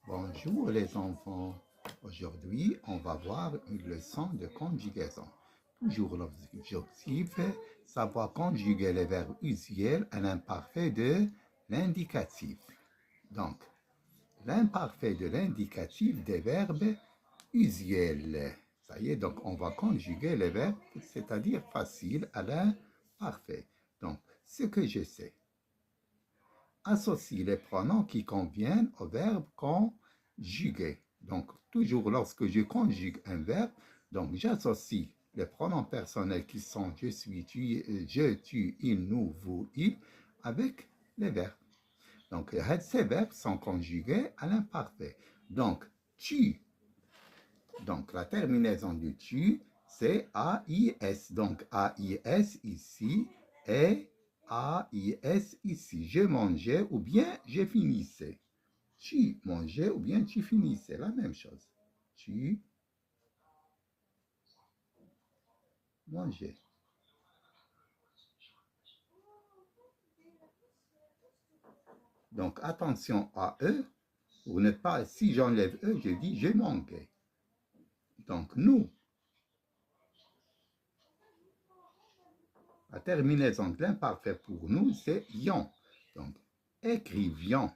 Bonjour les enfants. Aujourd'hui, on va voir une leçon de conjugaison. Toujours l'objectif, savoir conjuguer les verbes usuels à l'imparfait de l'indicatif. Donc, l'imparfait de l'indicatif des verbes usuels. Ça y est, donc on va conjuguer les verbes, c'est-à-dire facile à l'imparfait. Donc, ce que je sais. Associe les pronoms qui conviennent au verbe conjuguer. Donc, toujours lorsque je conjugue un verbe, donc j'associe les pronoms personnels qui sont je suis, tu, je, tu, il, nous, vous, il, avec les verbes. Donc, ces verbes sont conjugués à l'imparfait. Donc, tu. Donc, la terminaison du tu, c'est AIS. Donc, AIS ici est AIS ici. Je mangeais ou bien je finissais. Tu mangeais ou bien tu finissais. La même chose. Tu mangeais. Donc, attention à eux. Pour ne pas, si j'enlève eux, je dis je manquais. Donc, nous. La terminaison de l'imparfait pour nous, c'est ion. Donc, écrivions.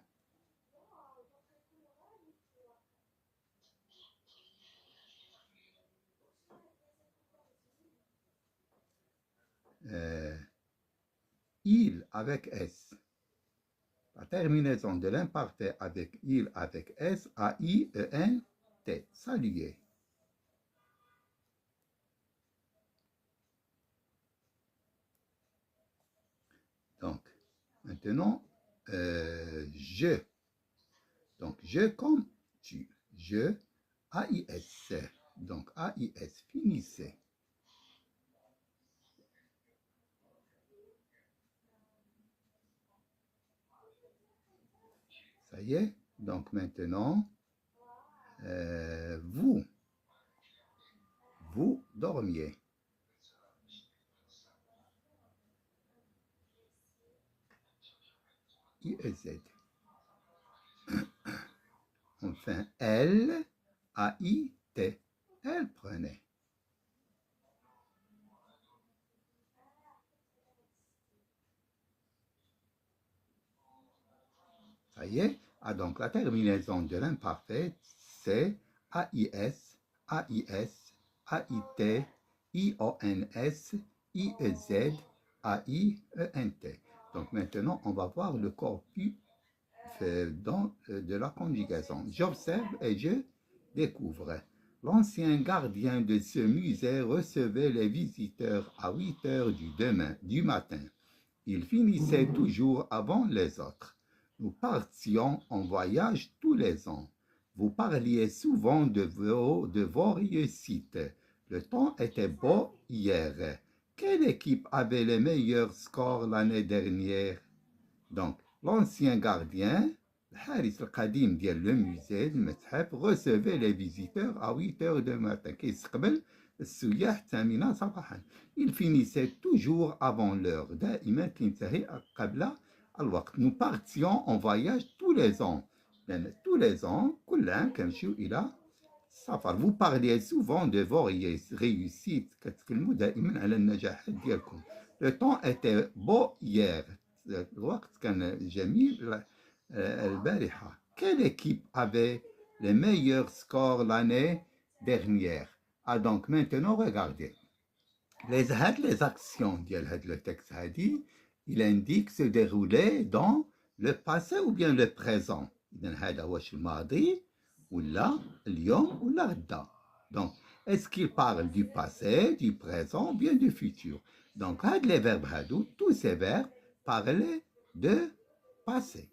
Il avec S. La terminaison de l'imparfait avec il avec S, A-I-E-N-T. Saluer. Donc, maintenant, je. Donc, je comme tu. Je, A-I-S. Donc, A-I-S. Finissez. Ça y est. Donc, maintenant, vous. Vous dormiez. I-E-Z. Enfin, elle, A-I-T. Elle prenait. Ça y est. Ah, donc la terminaison de l'imparfait, c'est AIS, AIS, AIT, IONS, IEZ, AIENT. Donc maintenant, on va voir le corpus de la conjugaison. J'observe et je découvre. L'ancien gardien de ce musée recevait les visiteurs à 8 heures du matin. Il finissait toujours avant les autres. Nous partions en voyage tous les ans. Vous parliez souvent de vos réussites. Le temps était beau hier. Quelle équipe avait les meilleurs scores l'année dernière? Donc, l'ancien gardien, الحارس القديم ديال le musée المتحف recevait les visiteurs à 8 heures du matin. كيستقبل السياح الثامنة صباحا. Il finissait toujours avant l'heure. دائما كينتهي قبل الوقت. Nous partions en voyage tous les ans. لأن tous les ans كل عام كنمشيو إلى السفر. Vous parliez souvent de vos réussites. كتكلموا دائما على النجاحات ديالكم. Le temps était beau hier. الوقت كان جميل البارحة. Quelle équipe avait les meilleurs scores l'année dernière? Ah, donc maintenant, regardez. Les actions de le texte هادي, il indique se dérouler dans le passé ou bien le présent. إذن هذا واش الماضي ولا اليوم ولا غدا. Donc, est-ce qu'il parle du passé, du présent ou bien du futur? Donc, les verbes هادو, tous ces verbes parlaient de passé.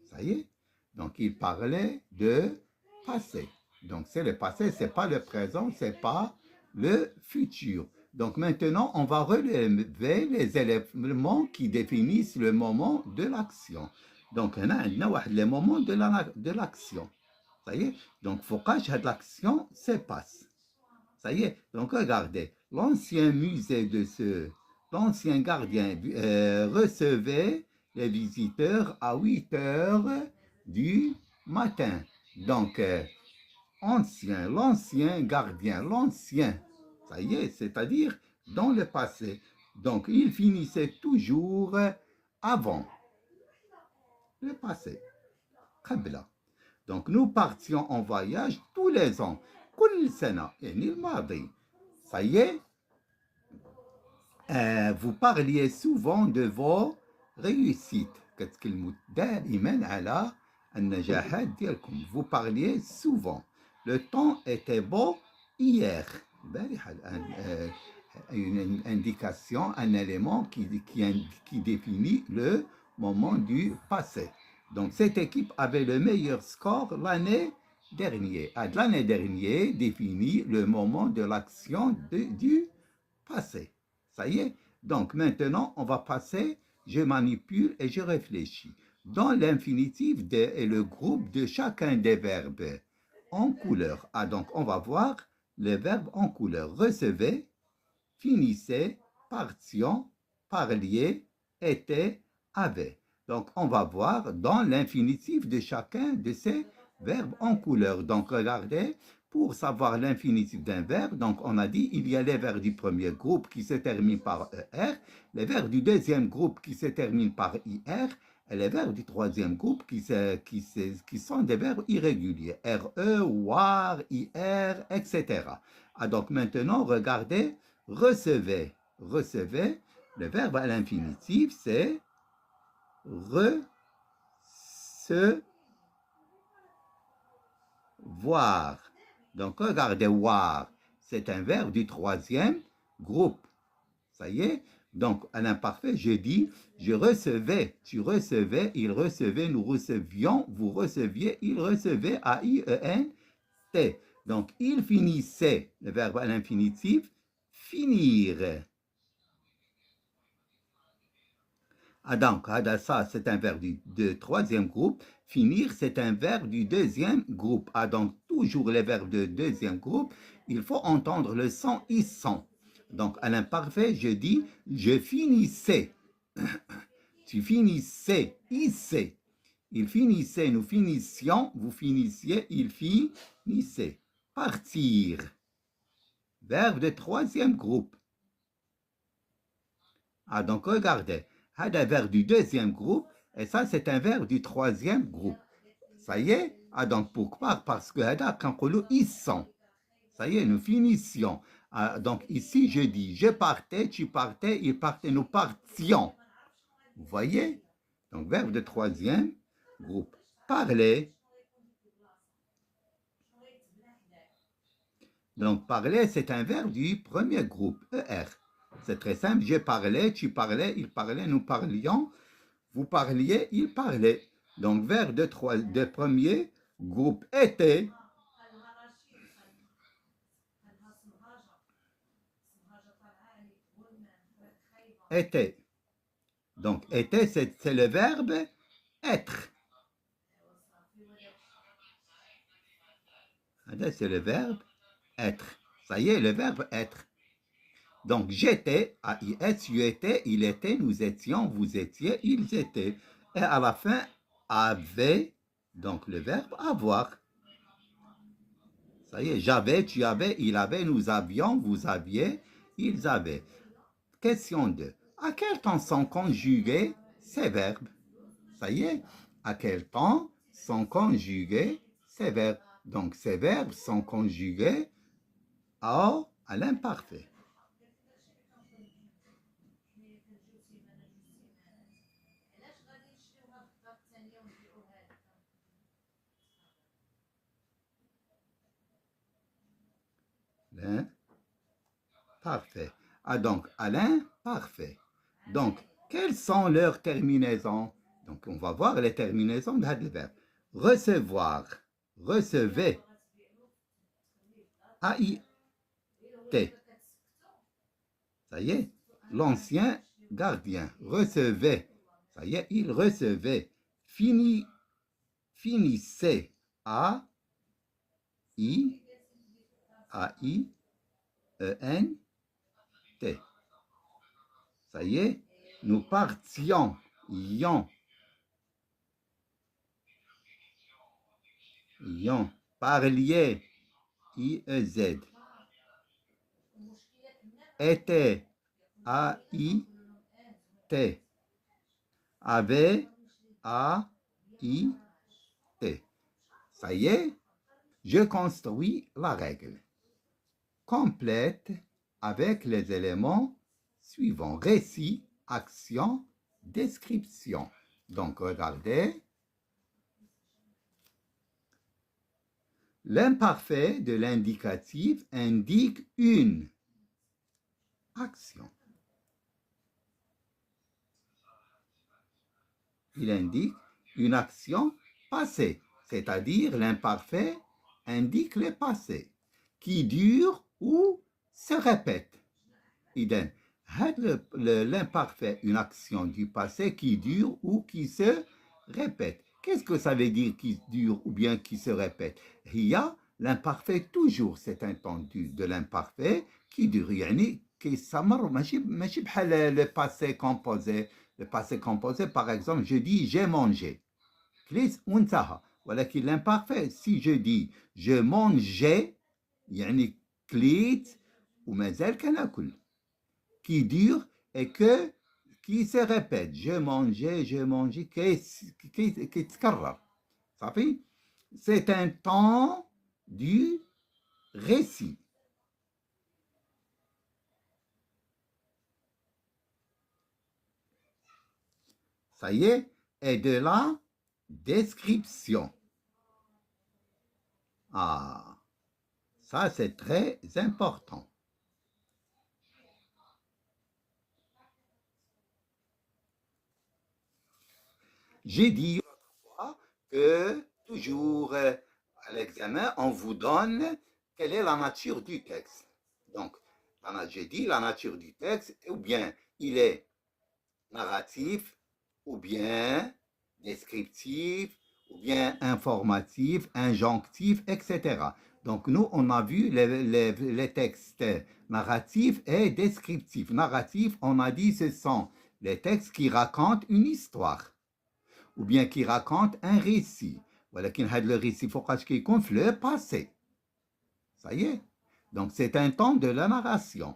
Ça y est? Donc, il parlait de passé. Donc, c'est le passé, c'est pas le présent, c'est pas le futur. Donc, maintenant, on va relever les éléments qui définissent le moment de l'action. Donc, on a les moments de l'action. Ça y est? Donc, focage de l'action se passe. Ça y est? Donc, regardez, l'ancien gardien recevait les visiteurs à 8 heures du matin. Donc, ancien, l'ancien gardien, l'ancien. Ça y est, c'est-à-dire dans le passé. Donc, il finissait toujours avant le passé. قبل. Donc, nous partions en voyage tous les ans. كل سنة يعني الماضي. Ça y est, vous parliez souvent de vos réussites. كتكلموا دائما على النجاحات ديالكم. Vous parliez souvent. Le temps était beau hier. البارحة الآن une indication, un élément qui définit le moment du passé. Donc cette équipe avait le meilleur score l'année dernière. L'année dernière définit le moment de l'action du passé. Ça y est. Donc maintenant, on va passer, je manipule et je réfléchis. Dans l'infinitif et le groupe de chacun des verbes en couleur. Donc on va voir les verbes en couleur. Recevez, finissez, partions, parliez, était, avait. Donc, on va voir dans l'infinitif de chacun de ces verbes en couleur. Donc, regardez, pour savoir l'infinitif d'un verbe, donc on a dit il y a les verbes du premier groupe qui se terminent par ER, les verbes du deuxième groupe qui se terminent par IR, et les verbes du troisième groupe qui sont des verbes irréguliers, RE, WAR, IR, etc. Donc maintenant, regardez, recevez. Recevez, le verbe à l'infinitif, c'est recevoir. Donc, regardez, voir, c'est un verbe du troisième groupe. Ça y est? Donc, à l'imparfait, je dis, je recevais, tu recevais, il recevait, nous recevions, vous receviez, il recevait, A-I-E-N-T. Donc, il finissait, le verbe à l'infinitif, finir. Donc, ça, c'est un verbe du troisième groupe. Finir, c'est un verbe du deuxième groupe. Donc, toujours les verbes de deuxième groupe, il faut entendre le son « ils sont ». Donc, à l'imparfait, je dis « je finissais ». Tu finissais, issais. Il finissait, nous finissions, vous finissiez, il finissait. Partir. Verbe de troisième groupe. Donc, regardez. Un verbe du deuxième groupe, et ça, c'est un verbe du troisième groupe. Ça y est? Donc, pourquoi? Parce que quand ils sont. Ça y est, nous finissions. Donc, ici, je dis, je partais, tu partais, il partait, nous partions. Vous voyez? Donc, verbe de troisième groupe. Parler. Donc, parler, c'est un verbe du premier groupe, ER. C'est très simple. Je parlais, tu parlais, il parlait, nous parlions. Vous parliez, il parlait. Donc, verbe de premier groupe était. Était. Donc, était, c'est le verbe être. C'est le verbe être. Ça y est, le verbe être. Donc, j'étais, A-I-S, tu étais, il était, nous étions, vous étiez, ils étaient. Et à la fin, avait, donc le verbe avoir. Ça y est, j'avais, tu avais, il avait, nous avions, vous aviez, ils avaient. Question 2. À quel temps sont conjugués ces verbes? Ça y est, à quel temps sont conjugués ces verbes? Donc, ces verbes sont conjugués à l'imparfait. L'imparfait. Donc, à l'imparfait. Donc, quelles sont leurs terminaisons? Donc, on va voir les terminaisons de ce verbe. Recevoir, recevez, A-I-T. Ça y est, l'ancien gardien recevait. Ça y est, il recevait. Finissait, A-I-E-N-T. Ça y est, nous partions, Ion. Parlier. I-E-Z. Était. A-I-T. Avait. A-I-T. Ça y est, je construis la règle. Complète avec les éléments suivants. Récit, action, description. Donc, regardez. L'imparfait de l'indicatif indique une action. Il indique une action passée, c'est-à-dire l'imparfait indique le passé, qui dure ou se répète. Idem. L'imparfait, une action du passé qui dure ou qui se répète. Qu'est-ce que ça veut dire qui dure ou bien qui se répète? Il y a l'imparfait toujours, c'est entendu, de l'imparfait qui dure. يعني كيستمر ماشي بحال le passé composé. Le passé composé, par exemple, je dis j'ai mangé. كليت وانتهى. ولكن l'imparfait, si je dis je mangeais, يعني كليت ومازال كناكل. Qui dure et qui se répète. Je mangeais, qui تكرر. صافي. C'est un temps du récit. Ça y est, et de la description. Ah, ça c'est très important. J'ai dit autrefois que toujours à l'examen, on vous donne quelle est la nature du texte. Donc, j'ai dit la nature du texte, ou bien il est narratif, ou bien descriptif, ou bien informatif, injonctif, etc. Donc, nous, on a vu les textes narratifs et descriptifs. Narratifs, on a dit, ce sont les textes qui racontent une histoire, ou bien qui racontent un récit. ولكن هذا le récit فوقاش كيكون في le passé. Ça y est. Donc, c'est un temps de la narration.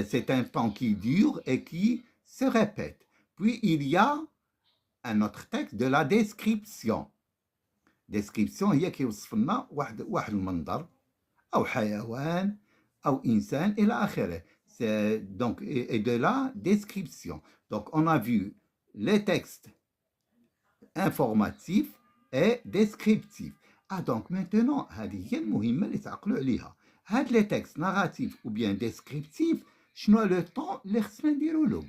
C'est un temps qui dure et qui se répète. Puis, il y a un autre texte de la description. Description هي كيوصف لنا واحد المنظر أو حيوان أو إنسان إلى آخره. Donc, et de la description. Donc, on a vu les textes informatifs et descriptifs. Ah, donc maintenant, هذه هي المهمة اللي تعقلوا عليها. هاد les textes narratifs ou bien descriptifs, شنو le temps اللي خصنا نديرو له؟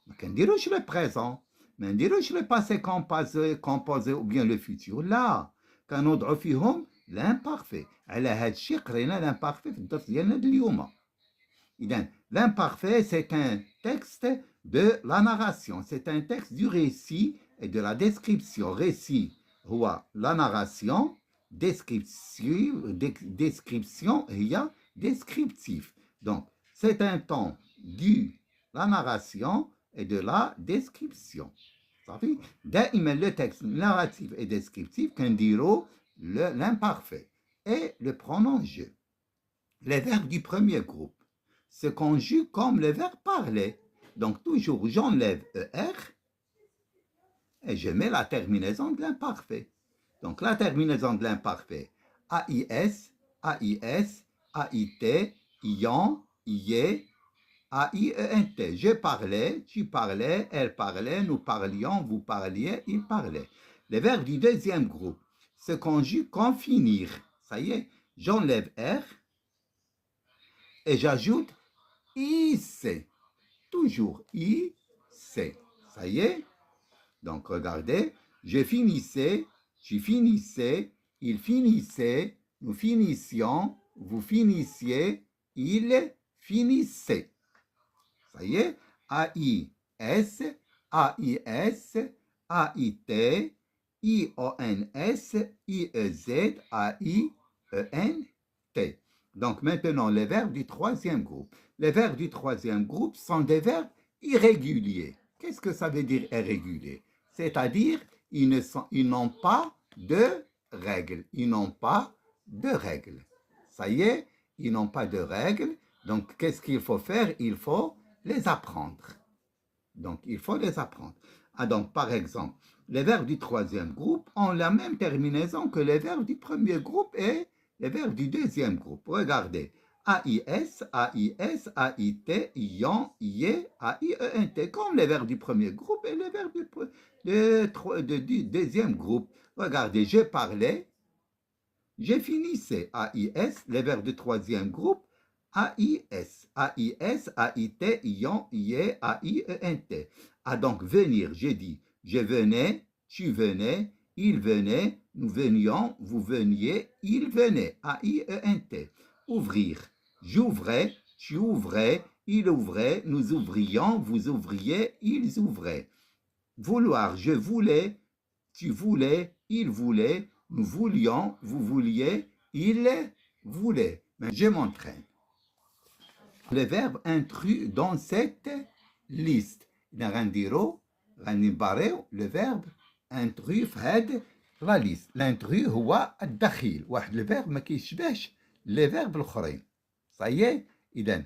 ما كنديروش le présent، ما نديروش le passé composé ou bien le futur، لا، كنوضعوا فيهم l'imparfait. على هاد الشيء قرينا l'imparfait في الدرس ديالنا اليوم. إذن l'imparfait, c'est un texte de la narration, c'est un texte du récit et de la description. Récit, la narration, description, il y a descriptif. Donc, c'est un temps de la narration et de la description. دائما le texte narratif et descriptif كنديرو l'imparfait et le pronom je. Les verbes du premier groupe se conjuguent comme le verbe parler. Donc, toujours, j'enlève ER et je mets la terminaison de l'imparfait. Donc, la terminaison de l'imparfait, AIS, AIS, AIT, ION, IE, AIENT. Je parlais, tu parlais, elle parlait, nous parlions, vous parliez, il parlait. Les verbes du deuxième groupe se conjuguent comme finir. Ça y est, j'enlève R et j'ajoute IC. Toujours IC. Ça y est? Donc, regardez, je finissais, tu finissais, il finissait, nous finissions, vous finissiez, il finissait. Ça y est? AIS, AIS, AIT, IONS, IEZ, AIENT. Donc, maintenant, les verbes du troisième groupe. Les verbes du troisième groupe sont des verbes irréguliers. Qu'est-ce que ça veut dire irrégulier? C'est-à-dire, ils n'ont pas de règles. Ils n'ont pas de règles. Ça y est, ils n'ont pas de règles. Donc, qu'est-ce qu'il faut faire? Il faut les apprendre. Donc, il faut les apprendre. Ah, donc, par exemple, les verbes du troisième groupe ont la même terminaison que les verbes du premier groupe et les verbes du deuxième groupe. Regardez. AIS, AIS, AIT, ION, IE, AIENT, comme les verbes du premier groupe et les verbes du deuxième groupe. Regardez, je parlais, je finissais. AIS, les verbes du troisième groupe, AIS, AIS, AIT, ION, IE, AIENT. Ah, donc, venir, j'ai dit, je venais, tu venais, il venait, nous venions, vous veniez, il venait. AIENT. Ouvrir, j'ouvrais, tu ouvrais, il ouvrait, nous ouvrions, vous ouvriez, ils ouvraient. Vouloir, je voulais, tu voulais, il voulait, nous voulions, vous vouliez, il voulait. Mais je m'entraîne. Les verbes intrus dans cette liste. Le verbe intrus في هذه la liste. L'intrus هو الدخيل. واحد الفيرب ما كيشبهش les verbes الاخرين. Ça y est, إذن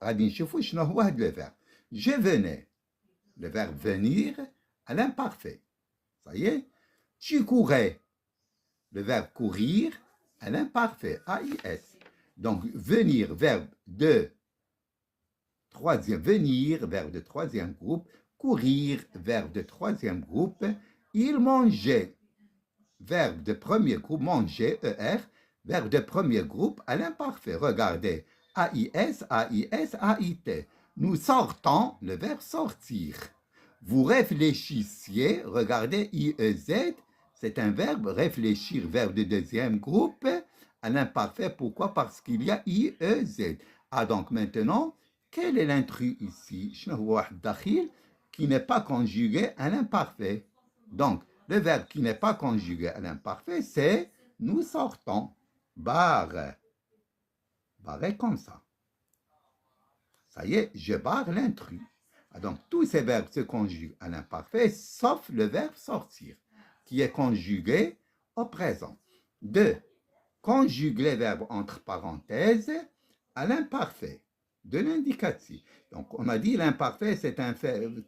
غادي نشوفوا شنو هو هذا le verbe. Je venais. Le verbe venir à l'imparfait. Ça y est. Tu courais. Le verbe courir à l'imparfait. AIS. Donc, venir, verbe de troisième, venir, verbe de troisième groupe. Courir, verbe de troisième groupe. Il mangeait, verbe de premier groupe. Manger, ER, verbe de premier groupe à l'imparfait. Regardez. AIS, AIS, AIT. Nous sortons, le verbe sortir. Vous réfléchissiez, regardez, IEZ, c'est un verbe, réfléchir, verbe de deuxième groupe, à l'imparfait. Pourquoi? Parce qu'il y a IEZ. Ah, donc maintenant, quel est l'intrus ici? Qui n'est pas conjugué à l'imparfait. Donc, le verbe qui n'est pas conjugué à l'imparfait, c'est nous sortons. Barre. Barre comme ça. Ça y est, je barre l'intrus. Donc, tous ces verbes se conjuguent à l'imparfait, sauf le verbe sortir, qui est conjugué au présent. 2. Conjugue les verbes entre parenthèses à l'imparfait de l'indicatif. Donc, on a dit l'imparfait, c'est un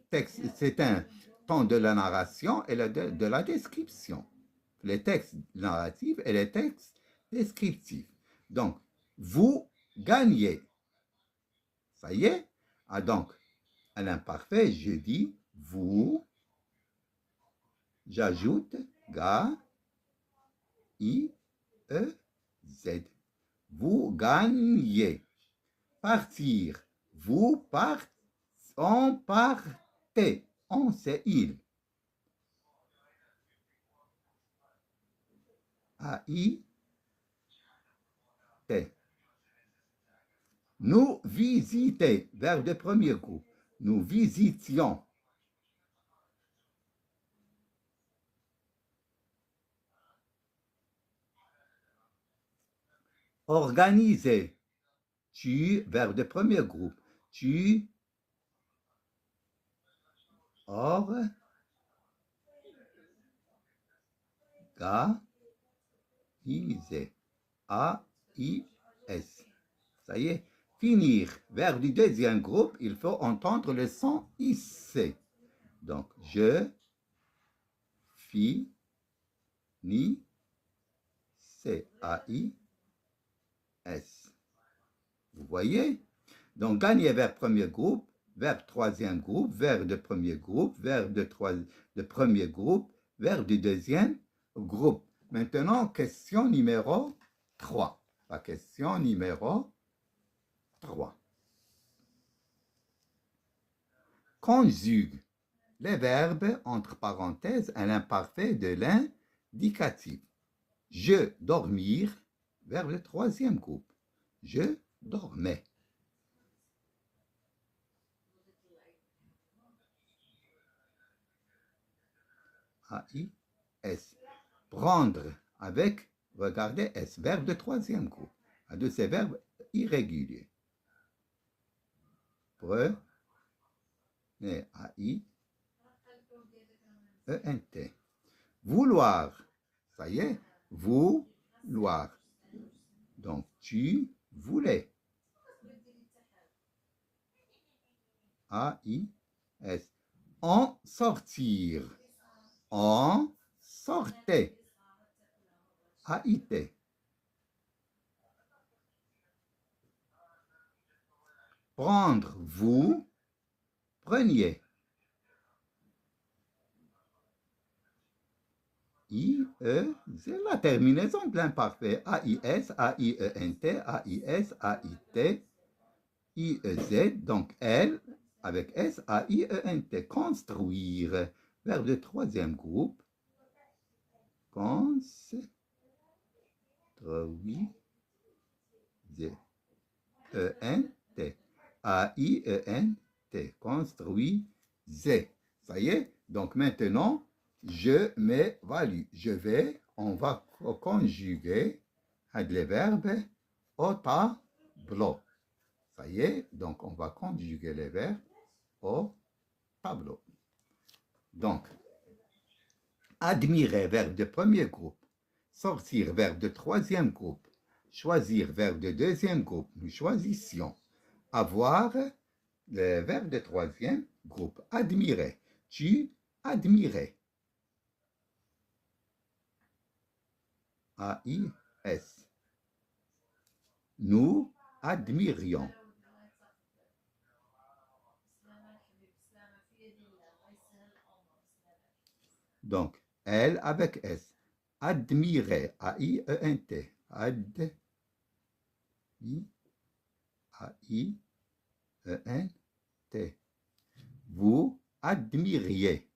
texte, c'est un temps de la narration et de la description. Les textes narratifs et les textes descriptifs. Donc, vous gagnez. Ça y est? Ah, donc, à l'imparfait, je dis vous, j'ajoute ga, i, e, z. Vous gagnez. Partir, vous partez, on partez, on c'est il. A, i, t. Nous visitez, verbe de premier groupe. Nous visitions. Organiser. Tu, verbe de premier groupe. Tu, or, ga, isé. A, I, S. Ça y est. Finir, verbe du deuxième groupe, il faut entendre le son IC. Donc, je, fi, ni, C, A, I, S. Vous voyez? Donc, gagner verbe premier groupe, verbe troisième groupe, verbe de premier groupe, verbe de premier groupe, verbe du deuxième groupe. Maintenant, question numéro 3. La question numéro 3. Conjugue les verbes entre parenthèses à l'imparfait de l'indicatif. Je dormir, verbe de troisième groupe. Je dormais. A-I-S. Prendre avec, regardez, S, verbe de troisième groupe. Un de ces verbes irréguliers. Prenez, A-I-E-N-T. Vouloir, ça y est, vouloir. Donc, tu voulais. A-I-S. En sortir. En sortait. A-I-T. Prendre, vous preniez. I-E, c'est la terminaison de l'imparfait. A-I-S, A-I-E-N-T, A-I-S, A-I-T, I-E-Z. Donc, elle, avec S, A-I-E-N-T. Construire. Verbe de troisième groupe. Construire. E-N-T. A-I-E-N-T. Construisez. Ça y est. Donc maintenant, je m'évalue. Je vais, on va conjuguer les verbes au tableau. Ça y est. Donc on va conjuguer les verbes au tableau. Donc, admirer, verbe de premier groupe. Sortir, verbe de troisième groupe. Choisir, verbe de deuxième groupe. Nous choisissions. Avoir, le verbe de troisième groupe. Admirer. Tu admirais. A-I-S. Nous admirions. Donc, elle avec S. Admirer. A-I-E-N-T. A-I-E-N-T. Vous admiriez.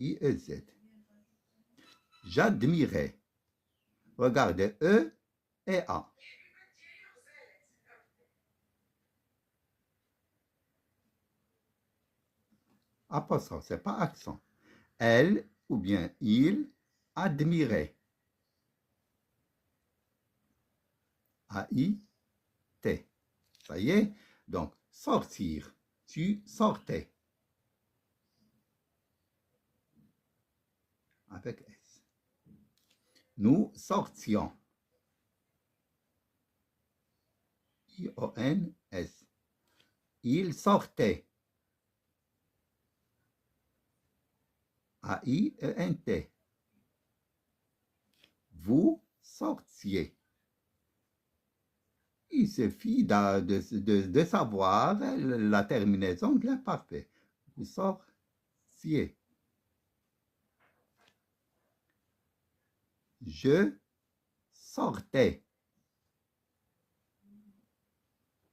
I-E-Z. J'admirais. Regardez, E et A. Apostrophe, ce n'est pas accent. Elle ou bien il admirait. A-I-T. Ça y est. Donc, sortir. Tu sortais. Avec S. Nous sortions. I-O-N-S. Il sortait. A-I-E-N-T. Vous sortiez. Il suffit de savoir la terminaison de l'imparfait. Vous sortiez. Je sortais.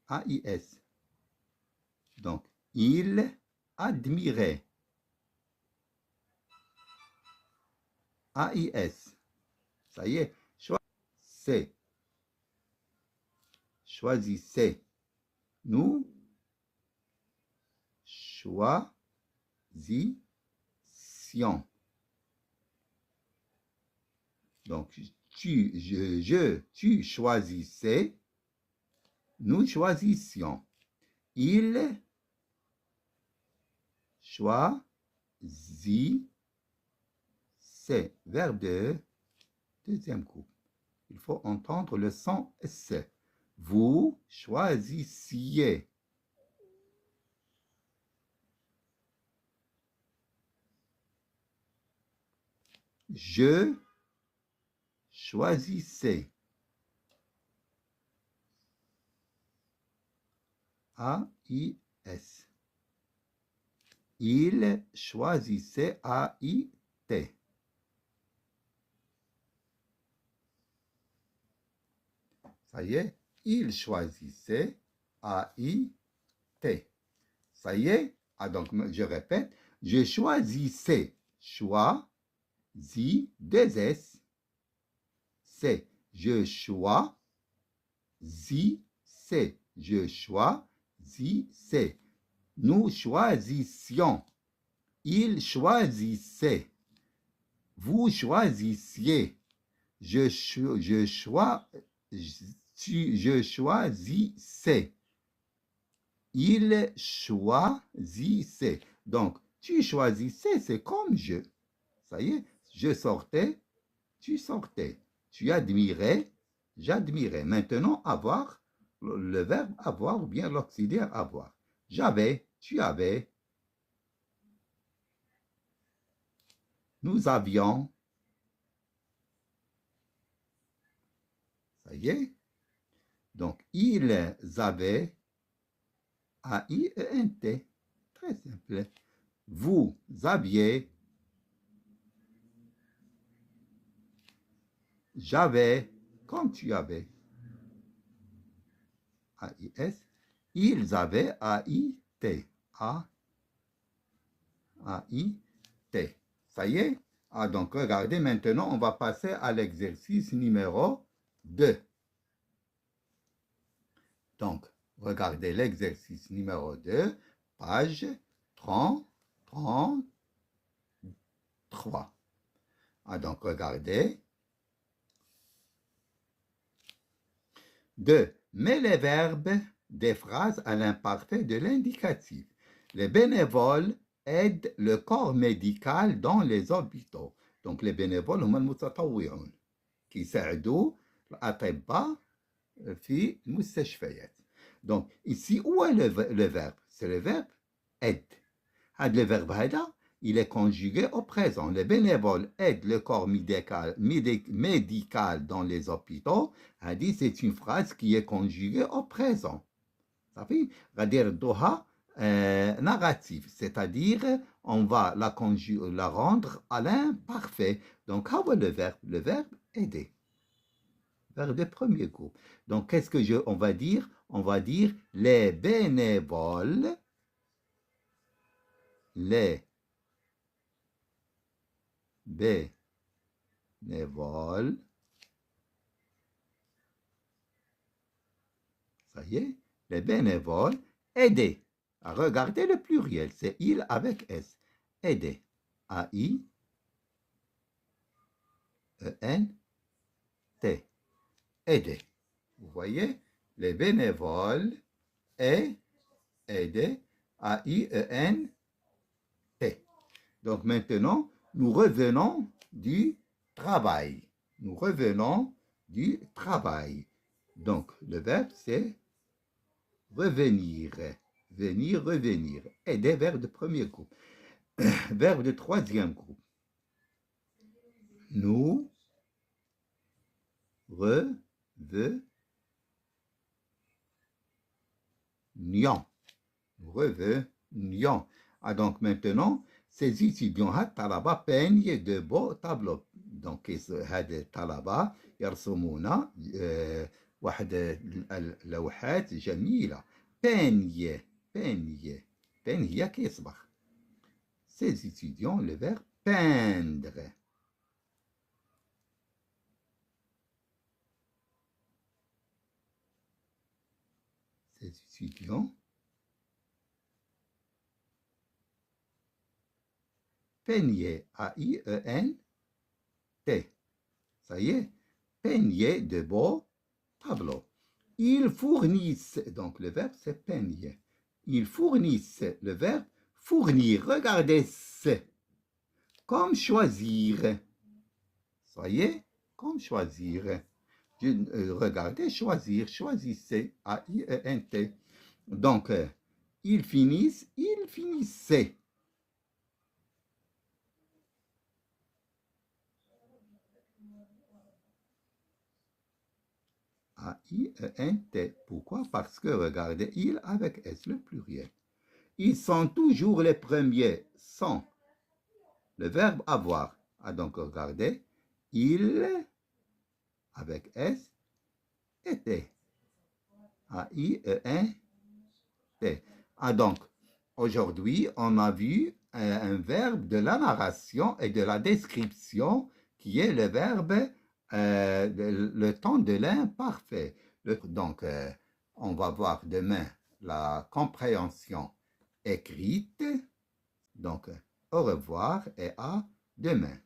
A-I-S. Donc, il admirait. A-I-S. Ça y est. Choisissez. Choisissez. Nous choisissions. Donc, tu choisissais. Nous choisissions. Il choisissait. Verbe de deuxième groupe. Il faut entendre le son S. Vous choisissiez. Je choisissais. A-I-S. Il choisissait. A-I-T. Ça y est, il choisissait. A-I-T. Ça y est. Ah, donc, je répète. Je choisissais. Choisis, deux S. C'est. Je choisissais. Je choisissais. Nous choisissions. Il choisissait. Vous choisissiez. Je choisissais. Il choisissait. Donc, tu choisissais, c'est comme je. Ça y est, je sortais, tu sortais. Tu admirais, j'admirais. Maintenant, avoir, le verbe avoir ou bien l'auxiliaire avoir. J'avais, tu avais. Nous avions. Ça y est. Donc, ils avaient A-I-E-N-T. Très simple. Vous aviez. J'avais. Comme tu avais. A-I-S. Ils avaient A-I-T. A-I-T. Ça y est? Ah, donc, regardez, maintenant, on va passer à l'exercice numéro 2. Donc, regardez l'exercice numéro 2, page 33. Ah, donc, regardez. 2. Mets les verbes des phrases à l'imparfait de l'indicatif. Les bénévoles aident le corps médical dans les hôpitaux. Donc, les bénévoles هم المتطوعون qui يساعدوا الأطباء في المستشفيات. Donc, ici, où est le verbe? C'est le verbe aide. Le verbe هذا, il est conjugué au présent. Les bénévoles aident le corps médical dans les hôpitaux. C'est une phrase qui est conjuguée au présent. Ça fait narratif, c'est-à-dire on va la rendre à l'imparfait. Donc, le verbe aider. Verbe de premier groupe. Donc, qu'est-ce que on va dire? On va dire les bénévoles, ça y est, les bénévoles, aider. Regardez le pluriel, c'est il avec S. Aider. A-I-E-N-T. Aider. Vous voyez, les bénévoles et aider. A-I-E-N-T. Donc maintenant, nous revenons du travail. Donc, le verbe, c'est revenir. Venir, revenir. Aider, verbe de premier groupe. Verbe de troisième groupe. Nous revenions. Ah, donc maintenant, ces étudiants talaba peignent de beaux tableaux. Donc, هاد الطلبة يرسمون واحد اللوحات جميلة. peigne هي كيصبغ. Ces étudiants, le verbe peindre. Ces étudiants peignaient, A-I-E-N-T. Ça y est, peignaient de beaux tableaux. Ils fournissent, donc le verbe c'est peigner. Ils fournissent, le verbe fournir. Regardez, c'est comme choisir. Ça y est, comme choisir. Regardez, choisir, choisissez, A-I-E-N-T. Donc, ils finissent, ils finissaient. A-I-E-N-T. Pourquoi? Parce que, regardez, il avec S, le pluriel. Ils sont toujours les premiers, sont. Le verbe avoir. Ah, donc, regardez, il avec S, était. A-I-E-N-T. Ah, donc, aujourd'hui, on a vu un verbe de la narration et de la description qui est le verbe le temps de l'imparfait. Donc, on va voir demain la compréhension écrite. Donc, au revoir et à demain.